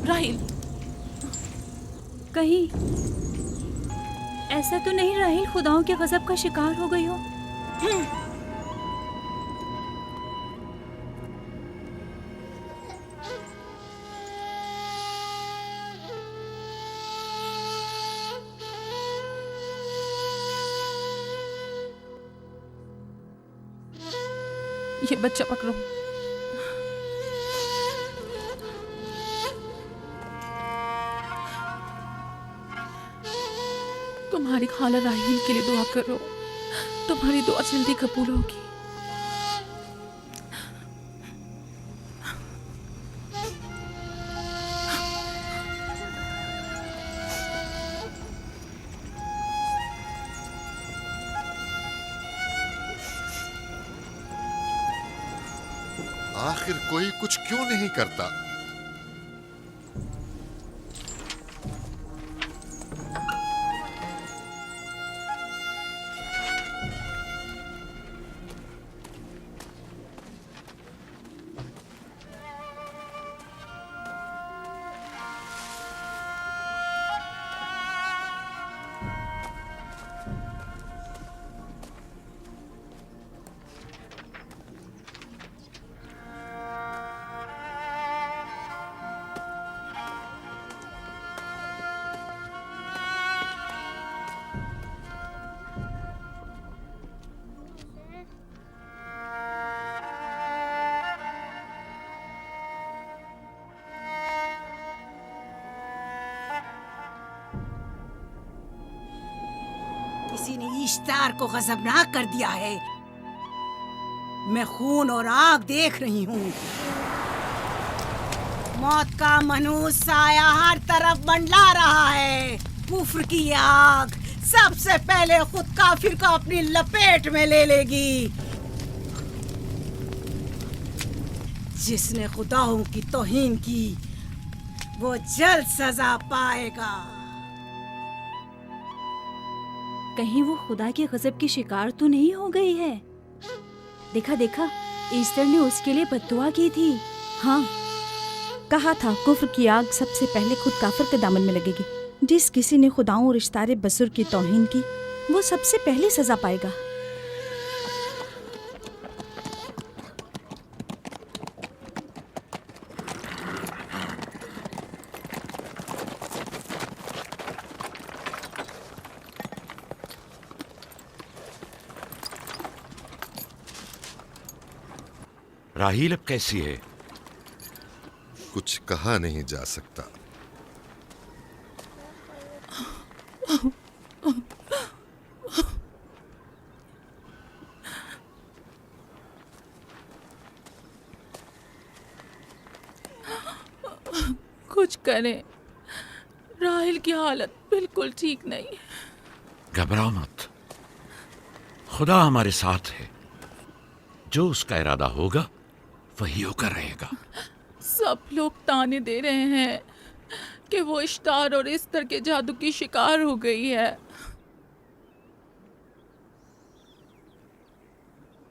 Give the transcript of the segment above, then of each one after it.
राहिल, कहीं ऐसा तो नहीं राहिल खुदाओं के गजब का शिकार हो गई हो? ये बच्चा पकड़ो। तुम्हारी खाला राहील के लिए दुआ करो, तुम्हारी दुआ जल्दी कबूल होगी। आखिर कोई कुछ क्यों नहीं करता? किसी ने इश्तार को गजबनाक कर दिया है। मैं खून और आग देख रही हूँ। मौत का मनहूस साया हर तरफ मंडला रहा है। कुफ्र की आग सबसे पहले खुद काफिर को अपनी लपेट में ले लेगी। जिसने खुदाओं की तौहीन की वो जल्द सजा पाएगा। कहीं वो खुदा के गजब की शिकार तो नहीं हो गई है? देखा देखा, ईस्टर ने उसके लिए बद्दुआ की थी। हाँ, कहा था कुफ्र की आग सबसे पहले खुद काफिर के दामन में लगेगी। जिस किसी ने खुदाओं और इश्तारे बसुर की तौहीन की वो सबसे पहले सजा पाएगा। राहील अब कैसी है? कुछ कहा नहीं जा सकता। कुछ करें, राहिल की हालत बिल्कुल ठीक नहीं। घबराओ मत, खुदा हमारे साथ है। जो उसका इरादा होगा वही होकर रहेगा। सब लोग ताने दे रहे हैं कि वो इश्तार और इस्तर के जादू की शिकार हो गई है।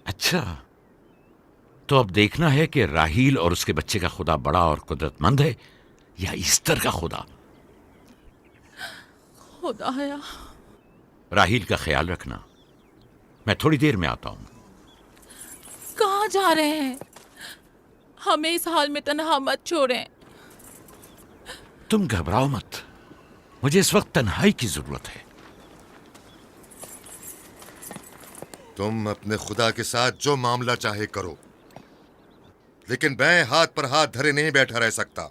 अच्छा, तो अब देखना है कि राहील और उसके बच्चे का खुदा बड़ा और कुदरतमंद है या ईस्टर का खुदा। खुदाया, राहील का ख्याल रखना। मैं थोड़ी देर में आता हूं। कहाँ जा रहे हैं? हमें इस हाल में तन्हा मत छोड़ें। तुम घबराओ मत, मुझे इस वक्त तन्हाई की जरूरत है। तुम अपने खुदा के साथ जो मामला चाहे करो, लेकिन मैं हाथ पर हाथ धरे नहीं बैठा रह सकता।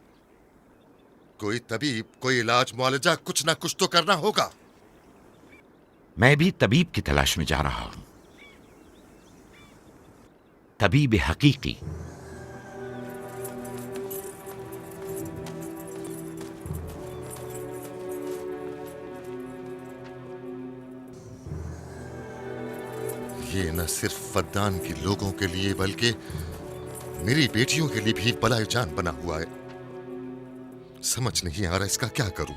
कोई तबीब, कोई इलाज मुआलजा, कुछ ना कुछ तो करना होगा। मैं भी तबीब की तलाश में जा रहा हूं। तबीब हकीकी। ये न सिर्फ फद्दान के लोगों के लिए बल्कि मेरी बेटियों के लिए भी बलाए जान बना हुआ है। समझ नहीं आ रहा इसका क्या करूं।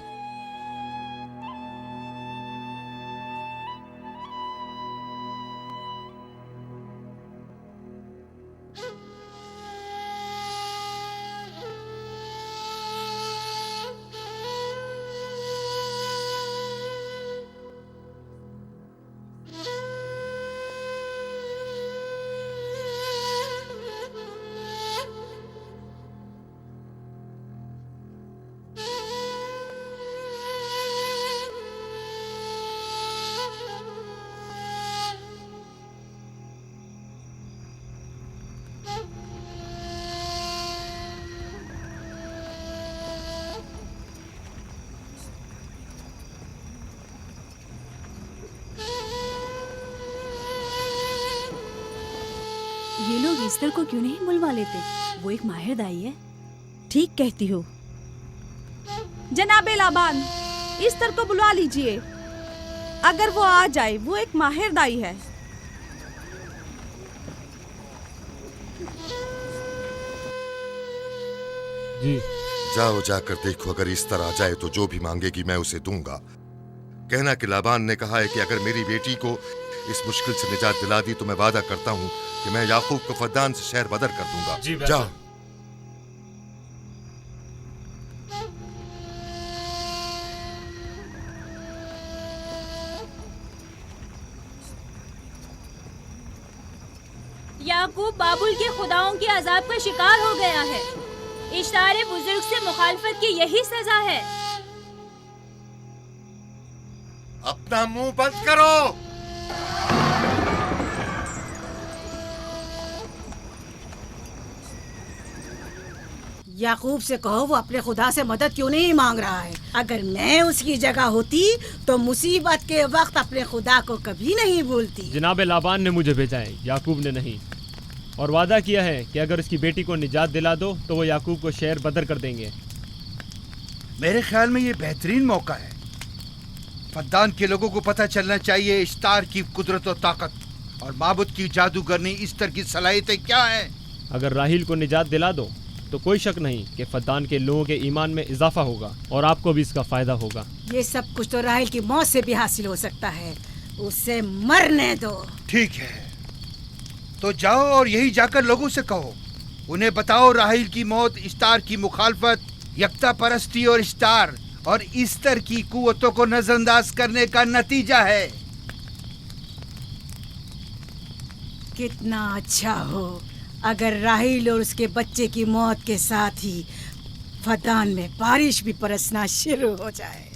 ईस्टर को क्यों नहीं बुलवा लेते? वो एक माहिर दाई है। ठीक कहती हो। जनाबे लाबान, ईस्टर को बुलवा लीजिए। अगर वो आ जाए, वो एक माहिर दाई है। जी। जाओ जाकर देखो, अगर इस तरह आ जाए तो जो भी मांगेगी मैं उसे दूंगा। कहना कि लाबान ने कहा है कि अगर मेरी बेटी को इस मुश्किल से निजात दिला दी तो मैं वादा करता हूँ कि मैं याकूब को फद्दान से शहर बदर कर दूंगा। जी, जाओ। याकूब बाबुल के खुदाओं के अजाब का शिकार हो गया है। इश्तारे बुजुर्ग से मुखालफत की यही सजा है। अपना मुंह बंद करो। याकूब से कहो वो अपने खुदा से मदद क्यों नहीं मांग रहा है। अगर मैं उसकी जगह होती तो मुसीबत के वक्त अपने खुदा को कभी नहीं भूलती। जनाब लाबान ने मुझे भेजा है, याकूब ने नहीं, और वादा किया है कि अगर उसकी बेटी को निजात दिला दो तो वो याकूब को शहर बदर कर देंगे। मेरे ख्याल में ये बेहतरीन मौका है। फद्दान के लोगों को पता चलना चाहिए इश्तार की कुदरत और ताकत और माबुद की जादूगरनी ईस्टर की सलाहियतें क्या हैं। अगर राहील को निजात दिला दो तो कोई शक नहीं कि फद्दान के लोगों के ईमान में इजाफा होगा और आपको भी इसका फायदा होगा। ये सब कुछ तो राहिल की मौत से भी हासिल हो सकता है। उसे मरने दो। ठीक है, तो जाओ और यही जाकर लोगों से कहो, उन्हें बताओ राहील की मौत इश्तार की मुखालफत, यकता परस्ती और इश्तार और ईस्टर की कुव्वतों को नजरअंदाज करने का नतीजा है। कितना अच्छा हो अगर राहील और उसके बच्चे की मौत के साथ ही फद्दान में बारिश भी बरसना शुरू हो जाए।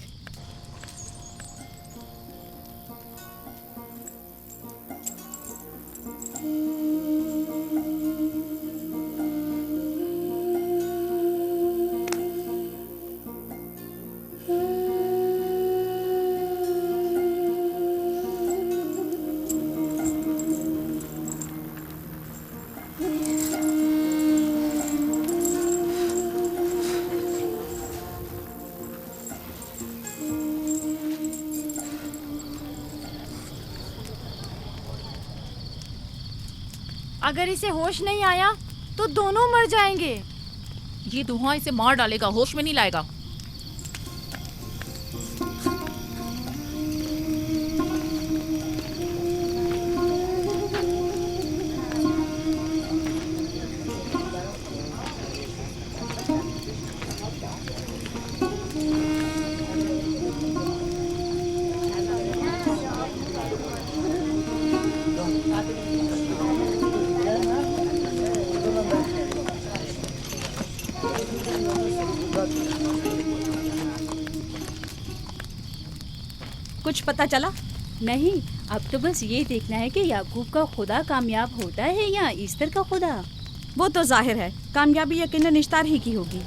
अगर इसे होश नहीं आया तो दोनों मर जाएंगे। ये धुआं इसे मार डालेगा, होश में नहीं लाएगा। कुछ पता चला? नहीं, अब तो बस ये देखना है कि याकूब का खुदा कामयाब होता है या ईस्टर का खुदा। वो तो जाहिर है कामयाबी यकीनन इश्तार ही की होगी।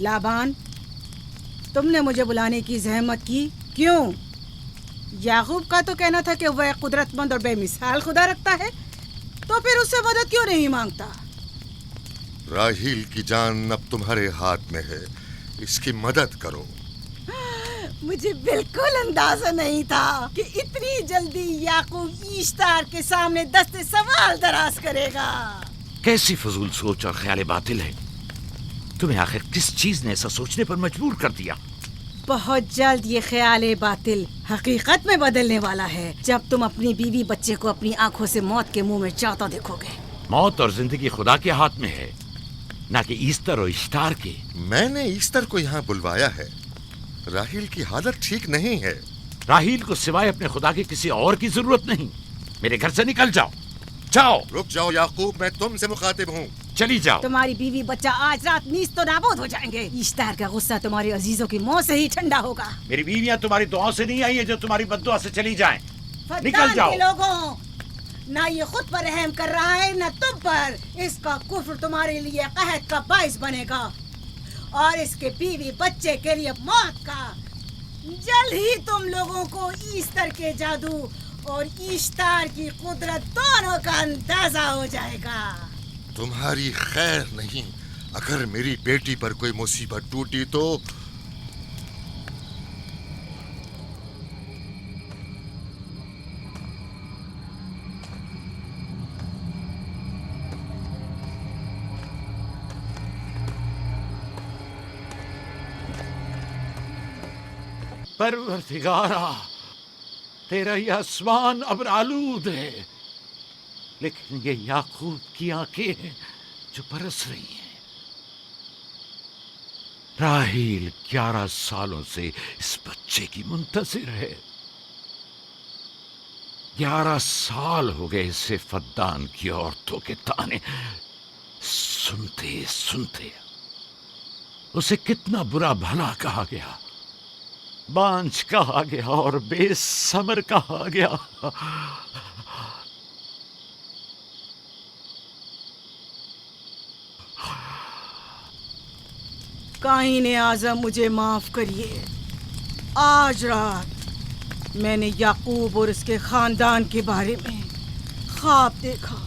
लाबान, तुमने मुझे बुलाने की जहमत की क्यों? याकूब का तो कहना था कि वह कुदरतमंद और बेमिसाल खुदा रखता है, तो फिर उससे मदद क्यों नहीं मांगता? राहील की जान अब तुम्हारे हाथ में है, इसकी मदद करो। मुझे बिल्कुल अंदाजा नहीं था कि इतनी जल्दी याकूब ईस्तार के सामने दस्ते सवाल दराज करेगा। कैसी फजूल सोच और ख्याल बातिल है। तुम्हें आखिर किस चीज ने ऐसा सोचने पर मजबूर कर दिया? बहुत जल्द ये ख्याल बातिल हकीकत में बदलने वाला है, जब तुम अपनी बीवी बच्चे को अपनी आंखों से मौत के मुंह में चाहता देखोगे। मौत और जिंदगी खुदा के हाथ में है, ना कि ईस्टर और इश्तार के। मैंने ईस्टर को यहाँ बुलवाया है। राहील की हालत ठीक नहीं है। राहील को सिवाय अपने खुदा के किसी और की जरूरत नहीं। मेरे घर से निकल जाओ। जाओ। रुक जाओ याकूब, मैं तुमसे मुखातिब हूँ। चली जाओ। तुम्हारी बीवी बच्चा आज रात नीस तो नाबूद हो जाएंगे। ईस्तार का गुस्सा तुम्हारे अजीजों की मौत से ही ठंडा होगा। मेरी बीवियां तुम्हारी दुआओं से नहीं आई है जो तुम्हारी बद्दुआ से चली जाएं। निकल फद्दान जाओ। के लोगों, ना ये खुद पर रहम कर रहा है न तुम पर। इसका कुफ्र तुम्हारे लिए कहत का बाइस बनेगा और इसके बीवी बच्चे के लिए मौत का। जल्द ही तुम लोगों को ईस्टर के जादू और ईस्टर की कुदरत दोनों का अंदाजा हो जाएगा। तुम्हारी खैर नहीं, अगर मेरी बेटी पर कोई मुसीबत टूटी तो परवरदिगारा, तेरा ये आसमान अब आलूद है, लेकिन ये याकूब की आंखें हैं जो बरस रही हैं। राहील 11 सालों से इस बच्चे की मुंतजिर है। 11 साल हो गए इसे फद्दान की औरतों के ताने सुनते सुनते। उसे कितना बुरा भला कहा गया, बांझ कहा गया और बेसमर कहा गया। काईन आज़म, मुझे माफ करिए। आज रात मैंने याकूब और उसके खानदान के बारे में ख्वाब देखा।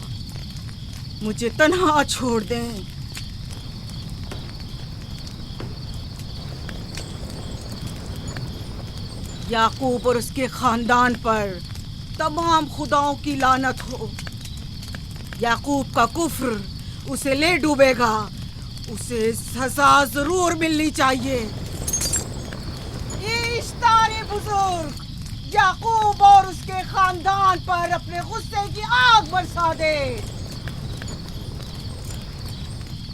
मुझे तन्हा छोड़ दें। याकूब और उसके खानदान पर तमाम खुदाओं की लानत हो। याकूब का कुफ्र उसे ले डूबेगा। उसे सजा जरूर मिलनी चाहिए। इश्तारे बुजुर्ग, याकूब और उसके खानदान पर अपने गुस्से की आग बरसा दे।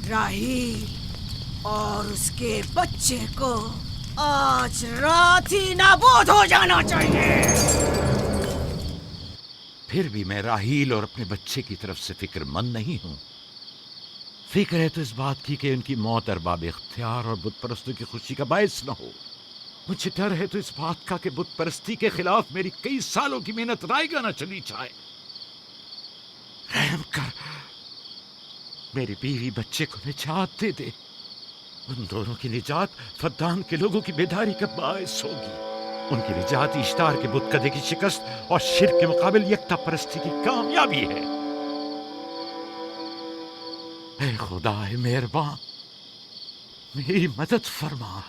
राहील और उसके बच्चे को आज रात ही नाबूद हो जाना चाहिए। फिर भी मैं राहील और अपने बच्चे की तरफ से फिक्रमंद नहीं हूं। फिक्र है तो इस बात की कि उनकी मौत अरबाब इख्तियार और बुत परस्तों की खुशी का बायस न हो। मुझे डर है तो इस बात का कि बुत परस्ती के खिलाफ मेरी कई सालों की मेहनत रायगा न चली जाए। रहम कर, मेरी बीवी बच्चे को निजात दे दे। उन दोनों की निजात फद्दान के लोगों की बेदारी का बायस होगी। उनकी निजात इश्तार के बुत कदे की शिकस्त और शिर्क के मुकाबिल यकता परस्ती की कामयाबी है। ऐ खुदा मेहरबान, मेरी मदद फरमा,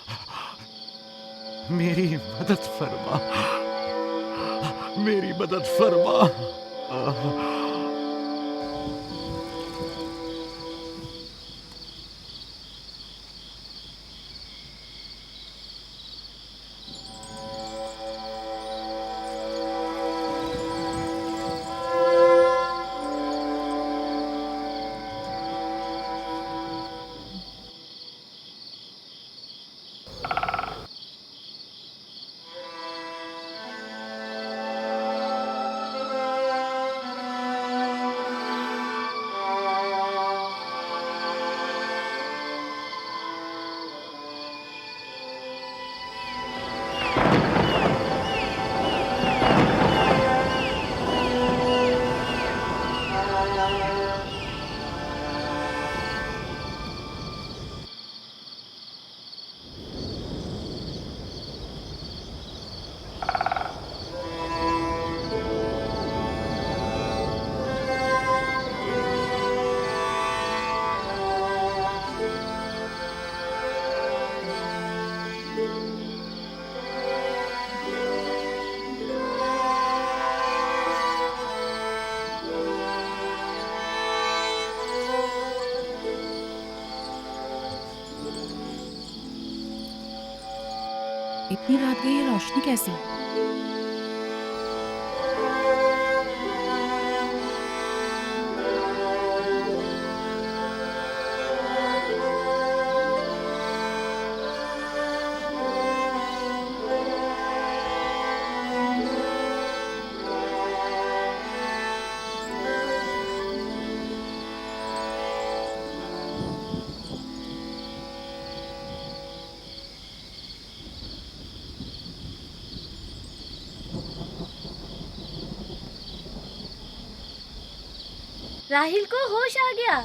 मेरी मदद फरमा, मेरी मदद फरमा। इतनी रात गई, ये रोशनी कैसी? राहिल को होश आ गया।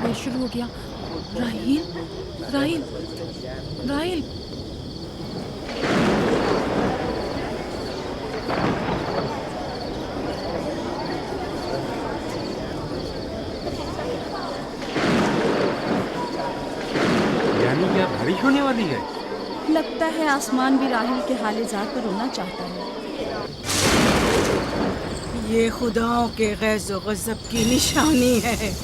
ये शुरू हो गया। राहिल, राहिल, राहिल। यानी क्या बारिश होने वाली है? लगता है आसमान भी राहिल के हाल ज़ात पर रोना चाहता है। ये खुदाओं के गैज़ो गज़ब की निशानी है।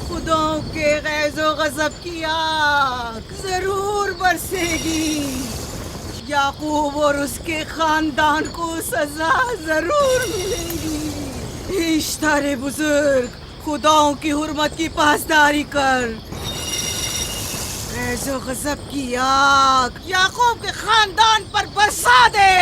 खुदाओं के गैज़ो गज़ब की आग जरूर बरसेगी। याकूब और उसके खानदान को सजा जरूर मिलेगी। इश्तारे बुजुर्ग, खुदाओं की हुर्मत की पासदारी कर। गैज़ो गज़ब की आग याकूब के खानदान पर बरसा दे।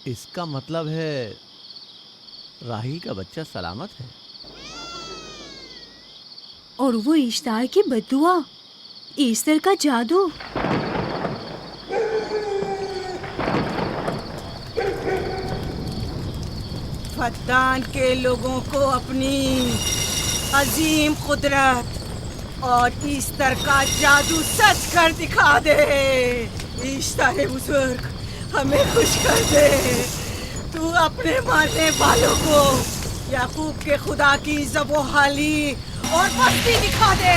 इसका मतलब है राहिल का बच्चा सलामत है। और वो इश्तार की बदुआ, ईस्टर का जादू। फद्दान के लोगों को अपनी अजीम कुदरत और ईस्टर का जादू सच कर दिखा दे। ईस्टर बुजुर्ग, हमें खुश कर दे। तू अपने मारने वालों को याकूब के खुदा की ज़बोहाली और मस्ती दिखा दे।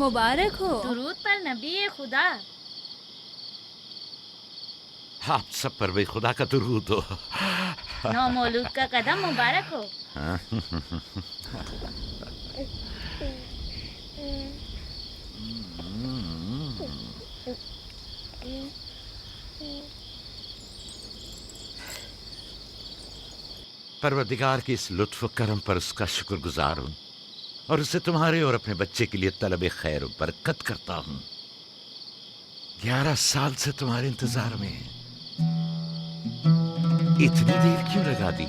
मुबारक हो। दुरूद पर नबी खुदा। आप सब पर भी खुदा का दुरूद हो। नौ मौलूद का कदम मुबारक हो। परवरदिगार की इस लुत्फ करम पर उसका शुक्रगुजार हूँ और उसे तुम्हारे और अपने बच्चे के लिए तलब खैर बरकत करता हूँ। 11 साल से तुम्हारे इंतजार में इतनी देर क्यों लगा दी?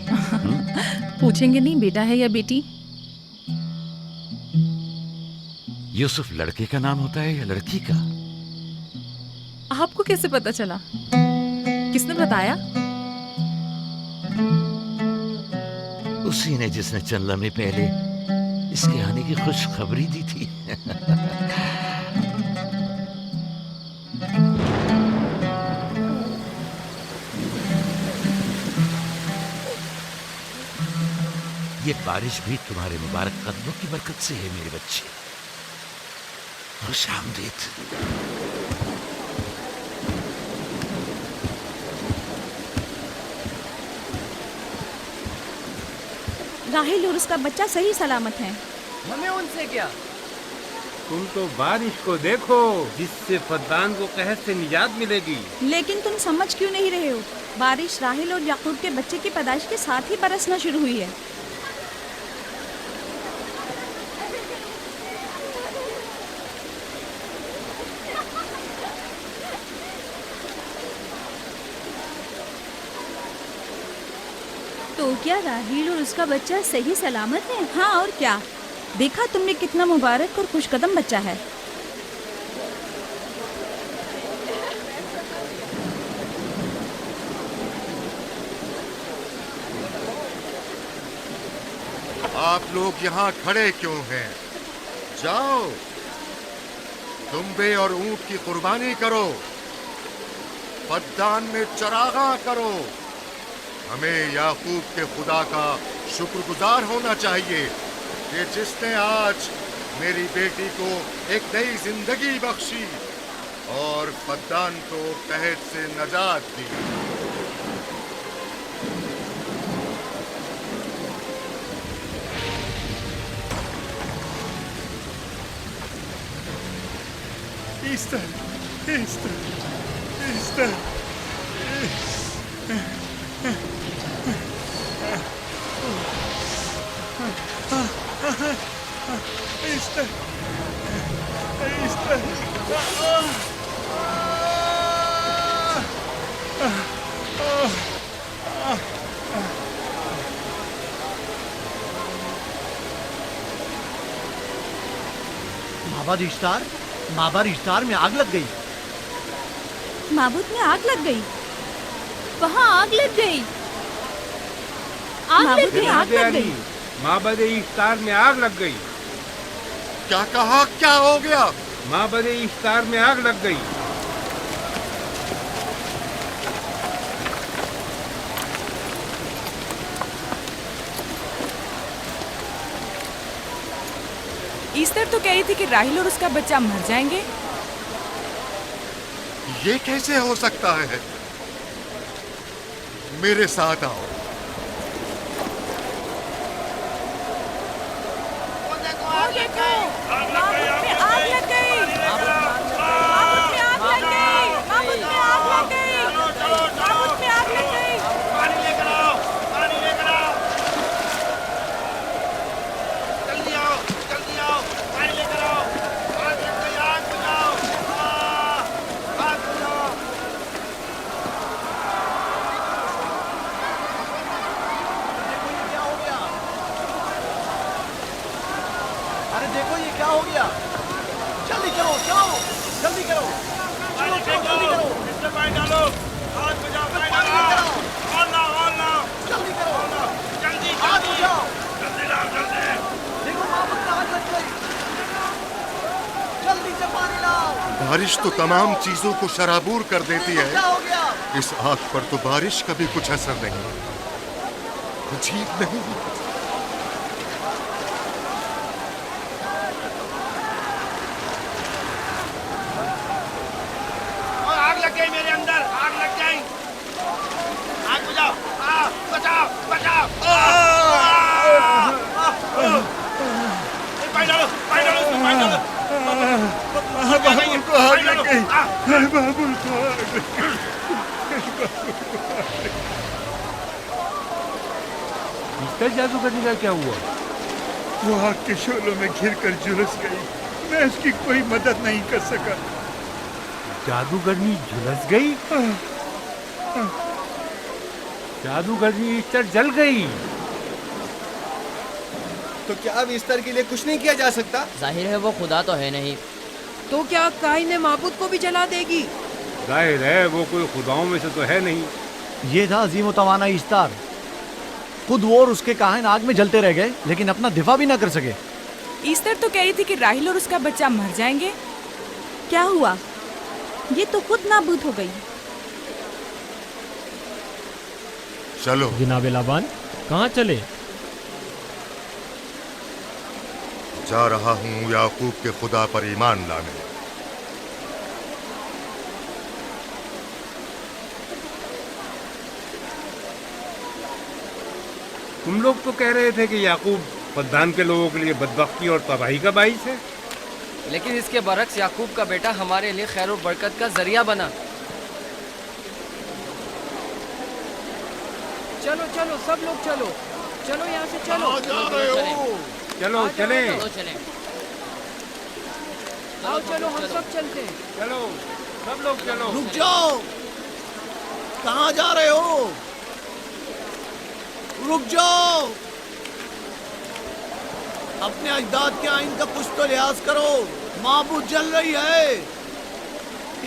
पूछेंगे नहीं बेटा है या बेटी? यूसुफ लड़के का नाम होता है या लड़की का? आपको कैसे पता चला? किसने बताया? उसी ने जिसने चंद लम्हे पहले इसके आने की खुशखबरी दी थी। ये बारिश भी तुम्हारे मुबारक कदमों की बरकत से है मेरे बच्चे। खुश आमदीद। राहिल और उसका बच्चा सही सलामत हैं। हमें उनसे क्या? तुम तो बारिश को देखो, जिससे फद्दान को कहर से निजात मिलेगी। लेकिन तुम समझ क्यों नहीं रहे हो? बारिश राहिल और याकूब के बच्चे की पैदाइश के साथ ही बरसना शुरू हुई है। तो क्या राहिल और उसका बच्चा सही सलामत है? हाँ, और क्या। देखा तुमने कितना मुबारक और खुशकदम बच्चा है। आप लोग यहाँ खड़े क्यों हैं? जाओ, दुम्बे और ऊंट की कुर्बानी करो, फद्दान में चरागा करो। हमें याकूब के खुदा का शुक्रगुजार होना चाहिए कि जिसने आज मेरी बेटी को एक नई जिंदगी बख्शी और फद्दान को कहर से नजात दी। Easter, Easter, Easter. Easter, Easter. माबाद इश्तार, माबाद इश्तार में आग लग गई। माबूद में आग लग गई। वहाँ आग लग गई। आग लग माबूद गई। में आग लग गई। माबाद इश्तार में आग लग गई। क्या कहा? क्या हो गया? माबाद इश्तार में आग लग गई। ईस्टर तो कह रही थी कि राहिल और उसका बच्चा मर जाएंगे। ये कैसे हो सकता है? मेरे साथ आओ। बारिश तो तमाम चीजों को शराबूर कर देती है, इस आग पर तो बारिश का भी कुछ असर नहीं। अजीब नहीं? आग लग गई मेरे अंदर, आग लग गई। आग बुझाओ, बचाओ, बचाओ। पानी डालो, पानी डालो, इसमें पानी डालो। बाबुल को आग लग गई। बाबुल को आग लग गई। मिस्टर जादूगरनी का क्या हुआ? वो आग के शोलों में घिरकर झुलस गई। मैं उसकी कोई मदद नहीं कर सका। जादूगरनी झुलस गई? जादूगरनी ईस्टर जल गई। तो क्या अब ईस्टर के लिए कुछ नहीं किया जा सकता? जाहिर है वो खुदा तो है नहीं। तो क्या काई ने माबूद को भी जला देगी? जाहिर है वो कोई खुदाओं में से तो है नहीं। ये था अजीम व तवाना ईस्तार। खुद वो और उसके काहिन आग में जलते रह गए, लेकिन अपना दिफा भी ना कर सके। ईस्टर तो कह रही थी कि राहिल और उसका बच्चा मर जाएंगे। क्या हुआ? ये तो खुद नाबूद हो गई। चलो जनाब लाबान, कहाँ चले? जा रहा हूँ याकूब के खुदा पर ईमान लाने। तुम लोग तो कह रहे थे कि याकूब फद्दान के लोगों के लिए बदबख्ती और तबाही का बाइस है। लेकिन इसके बरक्स याकूब का बेटा हमारे लिए खैर और बरकत का जरिया बना। चलो चलो सब लोग चलो, चलो यहाँ से चलो। चलो चले, आओ चलो हम सब चलते हैं। चलो सब लोग चलो। रुक जाओ, कहाँ जा रहे हो? रुक जाओ, अपने अजदाद के आइन का कुछ तो लिहाज करो। माबूद जल रही है,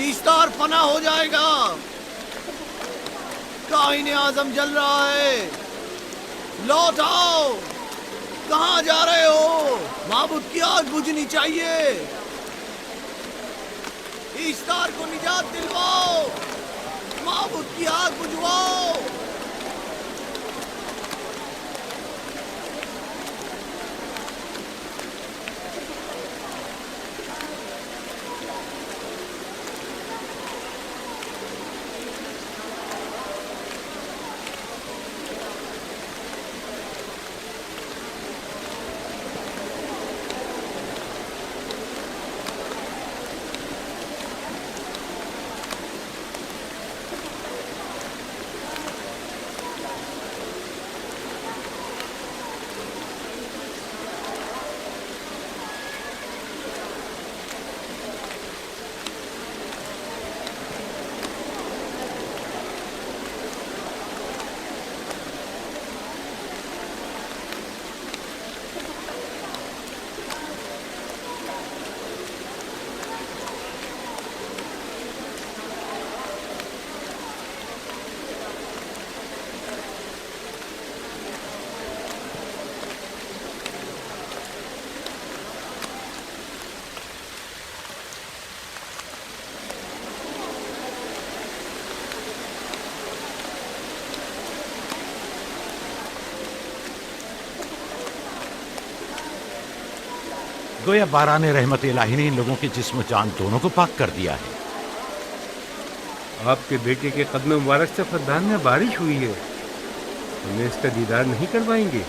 ईस्तार फना हो जाएगा। काइन आजम जल रहा है, लौट आओ। कहाँ जा रहे हो? माबूद की आग बुझनी चाहिए। ईस्तार को निजात दिलवाओ, माबूद की आग बुझवाओ। गोया बाराने रहमत इलाही ने इन लोगों के जिस्म जान दोनों को पाक कर दिया है। आपके बेटे के कदम मुबारक से फद्दान में बारिश हुई है, हमें इसका दीदार नहीं करवाएंगे?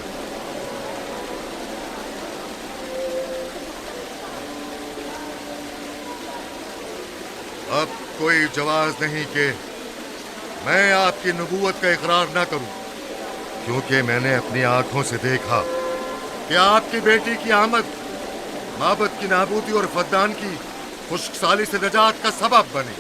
अब कोई जवाज नहीं कि मैं आपकी नबूवत का इकरार ना करूं, क्योंकि मैंने अपनी आंखों से देखा कि आपकी बेटी की आमद माबद की नाबूदी और फद्दान की खुश्कसाली से निजात का सबब बनी।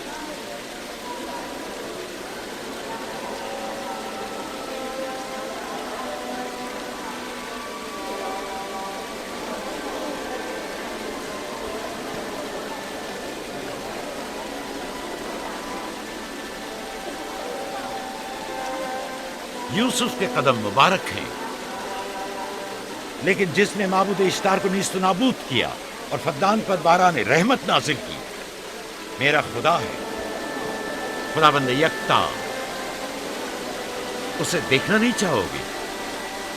यूसुफ के कदम मुबारक हैं, लेकिन जिसने माबूद इश्तार को नीस्त नाबूद किया और फद्दान पर बारा ने रहमत नाजिल की, मेरा खुदा है, खुदाबंद यकता। उसे देखना नहीं चाहोगे?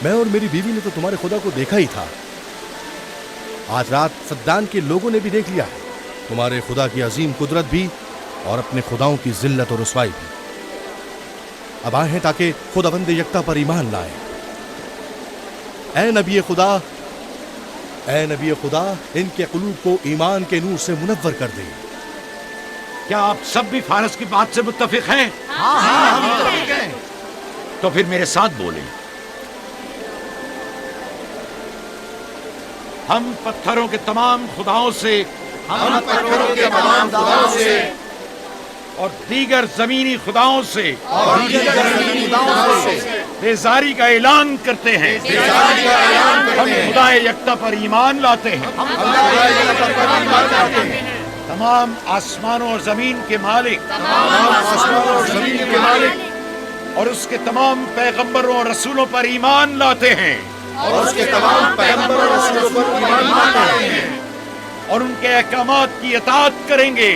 मैं और मेरी बीवी ने तो तुम्हारे खुदा को देखा ही था। आज रात फद्दान के लोगों ने भी देख लिया है, तुम्हारे खुदा की अजीम कुदरत भी और अपने खुदाओं की जिल्लत और रुसवाई भी। अब आए हैं ताकि खुदाबंद यकता पर ईमान लाए। ऐ नबी खुदा, इनके कुलूब को ईमान के नूर से मुनव्वर कर दे। क्या आप सब भी फारस की बात से मुत्तफिक हैं? हाँ, हम मुत्तफिक हैं। तो फिर मेरे साथ बोलें। हम पत्थरों के तमाम खुदाओं से और दीगर जमीनी खुदाओं से बेजारी का ऐलान करते हैं। हम खुदा यकता पर ईमान लाते हैं। तमाम आसमानों और जमीन के मालिक और उसके तमाम पैगंबरों और रसूलों पर ईमान लाते हैं और उनके अहकामात की इताअत करेंगे।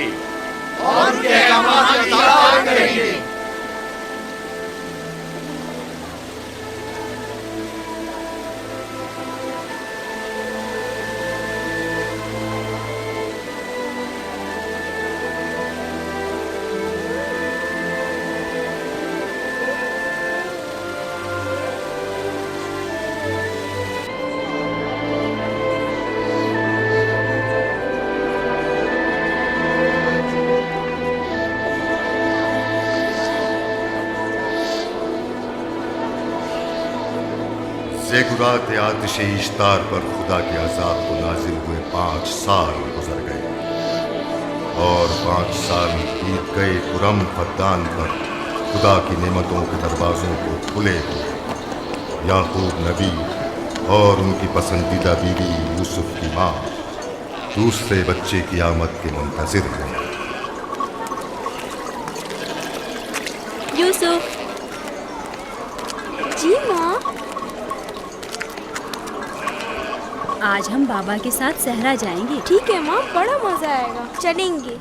ज़ेगुरात आतिश इश्तार पर खुदा के अज़ाब को नाजिल हुए 5 साल गुजर गए और 5 साल बीत गए कुरम फद्दान पर खुदा की नेमतों के दरवाज़ों को खुले हुए। याकूब नबी और उनकी पसंदीदा बीवी यूसुफ की माँ दूसरे बच्चे की आमद के मुंतज़िर हैं। यूसुफ। जी माँ। आज हम बाबा के साथ सहरा जाएंगे। ठीक है माँ, बड़ा मजा आएगा, चलेंगे।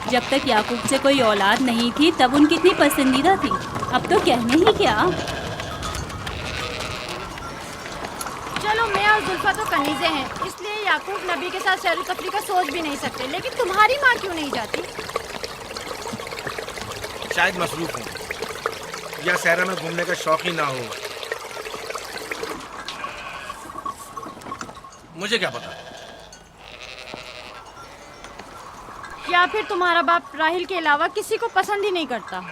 जब तक याकूब से कोई औलाद नहीं थी तब उनकी इतनी पसंदीदा थी, अब तो कहने ही क्या। चलो, मैं और जुल्फा तो कनीज़े हैं, इसलिए याकूब नबी के साथ सैर तफरी का सोच भी नहीं सकते। लेकिन तुम्हारी माँ क्यों नहीं जाती? शायद मसरूफ हूँ या सहरा में घूमने का शौक ही ना हो, मुझे क्या पता। या फिर तुम्हारा बाप राहिल के अलावा किसी को पसंद ही नहीं करता।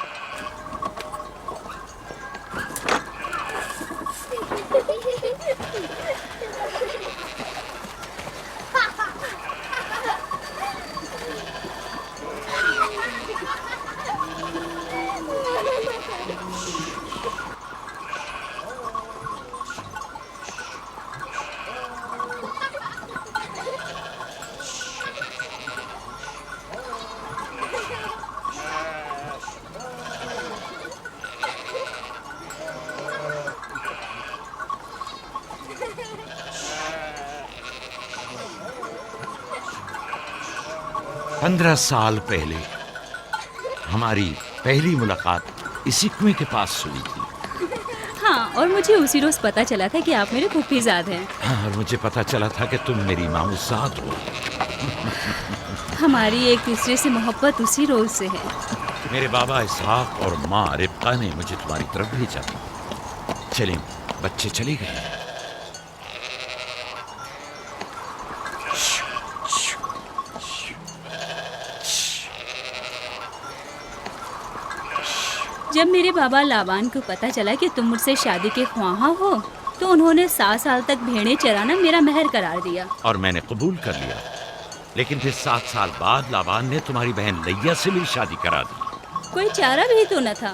पंद्रह साल पहले हमारी पहली मुलाकात इसी कुएं के पास हुई थी। हाँ, और मुझे उसी रोज पता चला था कि आप मेरे फूफीजाद हैं। हाँ, और मुझे पता चला था कि तुम मेरी मामूज़ाद हो। हमारी एक दूसरे से मोहब्बत उसी रोज से है। मेरे बाबा इसहाक और माँ रिब्का ने मुझे तुम्हारी तरफ भेजा था। चलें, बच्चे चले गए। जब मेरे बाबा लाबान को पता चला कि तुम मुझसे शादी के ख्वाहा हो तो उन्होंने 7 साल तक भेड़ें चराना मेरा महर करार दिया। और मैंने कबूल कर लिया। लेकिन फिर 7 साल बाद लाबान ने तुम्हारी बहन लैया से मेरी शादी करा दी। कोई चारा भी तो न था।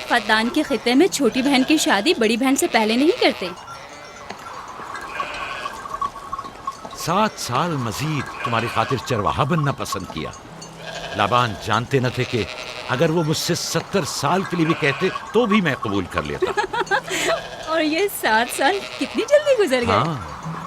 फद्दान के खित्ते में छोटी बहन की शादी बड़ी बहन से पहले नहीं करते। 7 साल मजीद तुम्हारी खातिर चरवाहा बनना पसंद किया। लाबान जानते न थे कि अगर वो मुझसे 70 साल के लिए भी कहते तो भी मैं कबूल कर लेता। और ये 7 साल कितनी जल्दी गुजर गए। हाँ,